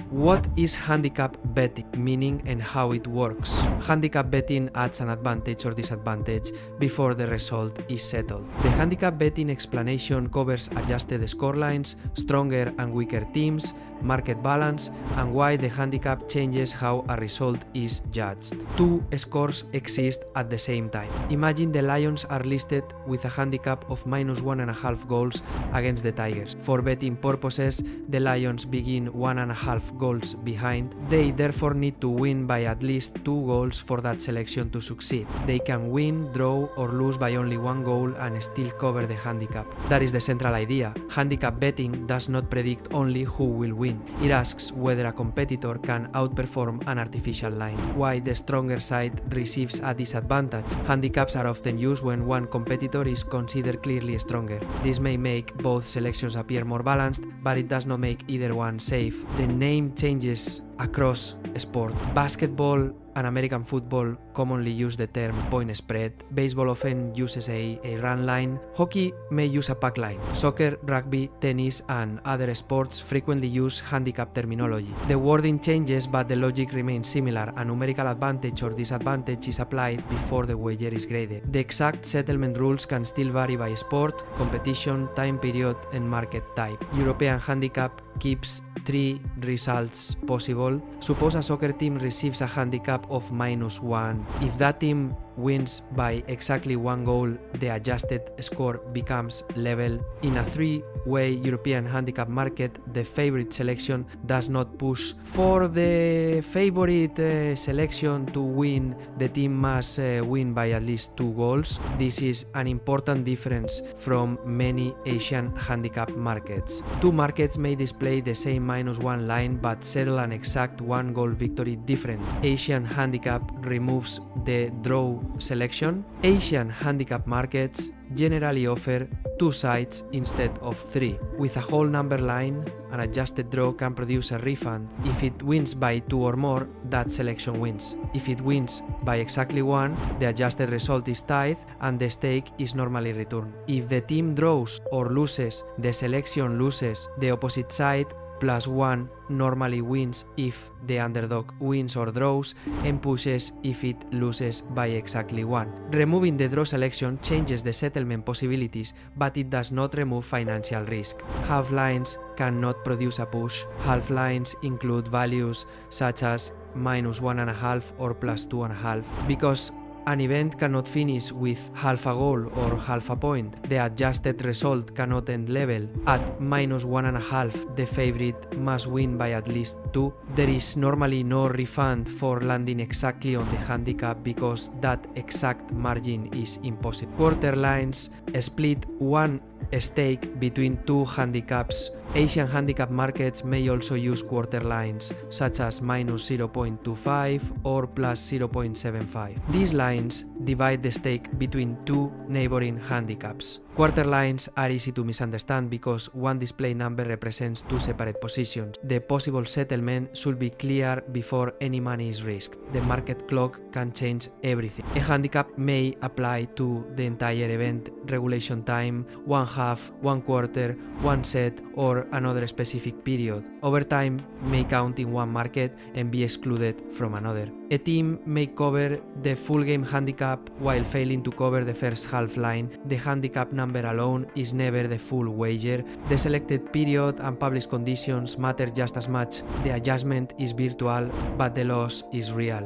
What is handicap betting, meaning and how it works? Handicap betting adds an advantage or disadvantage before the result is settled. The handicap betting explanation covers adjusted scorelines, stronger and weaker teams, market balance, and why the handicap changes how a result is judged. Two scores exist at the same time. Imagine the Lions are listed with a handicap of -1.5 goals against the Tigers. For betting purposes, the Lions begin 1.5 goals behind. They therefore need to win by at least 2 goals for that selection to succeed. They can win, draw, or lose by only 1 goal and still cover the handicap. That is the central idea. Handicap betting does not predict only who will win. It asks whether a competitor can outperform an artificial line. Why the stronger side receives a disadvantage. Handicaps are often used when one competitor is considered clearly stronger. This may make both selections appear more balanced, but it does not make either one safe. The name changes across sport. Basketball and American football commonly use the term point spread. Baseball often uses a run line. Hockey may use a puck line. Soccer, rugby, tennis, and other sports frequently use handicap terminology. The wording changes, but the logic remains similar. A numerical advantage or disadvantage is applied before the wager is graded. The exact settlement rules can still vary by sport, competition, time period, and market type. European handicap keeps 3 results possible. Suppose a soccer team receives a handicap of -1. If that team wins by exactly 1 goal, the adjusted score becomes level. In a 3-way European handicap market, the favorite selection does not push for the favorite selection to win. The team must win by at least 2 goals. This is an important difference from many Asian handicap markets. Two markets may display the same -1 line but settle an exact 1-goal victory different. Asian handicap removes the draw selection. Asian handicap markets generally offer 2 sides instead of 3. With a whole number line, an adjusted draw can produce a refund. If it wins by 2 or more, that selection wins. If it wins by exactly 1, the adjusted result is tied and the stake is normally returned. If the team draws or loses, the selection loses. The opposite side +1 normally wins if the underdog wins or draws, and pushes if it loses by exactly 1. Removing the draw selection changes the settlement possibilities, but it does not remove financial risk. Half lines cannot produce a push. Half lines include values such as -1.5 or +2.5. Because an event cannot finish with half a goal or half a point, the adjusted result cannot end level. At -1.5, the favorite must win by at least 2. There is normally no refund for landing exactly on the handicap because that exact margin is impossible. Quarter lines split one stake between 2 handicaps. Asian handicap markets may also use quarter lines, such as -0.25 or +0.75. These lines divide the stake between 2 neighboring handicaps. Quarter lines are easy to misunderstand because one display number represents 2 separate positions. The possible settlement should be clear before any money is risked. The market clock can change everything. A handicap may apply to the entire event, regulation time, 1/2, 1/4, 1 set, or another specific period. Overtime may count in one market and be excluded from another. A team may cover the full game handicap while failing to cover the first half line. The handicap number alone is never the full wager. The selected period and published conditions matter just as much. The adjustment is virtual, but the loss is real.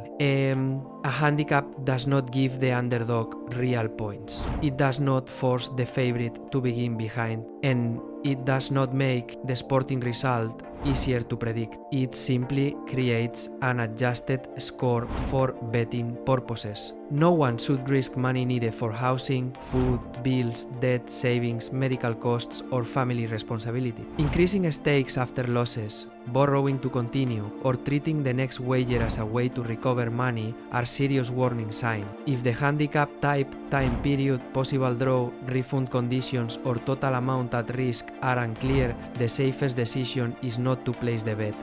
A handicap does not give the underdog real points. It does not force the favorite to begin behind, and it does not make the sporting result easier to predict. It simply creates an adjusted score for betting purposes. No one should risk money needed for housing, food, bills, debt, savings, medical costs, or family responsibility. Increasing stakes after losses, borrowing to continue, or treating the next wager as a way to recover money are serious warning signs. If the handicap type, time period, possible draw, refund conditions, or total amount at risk are unclear, the safest decision is not to place the bet.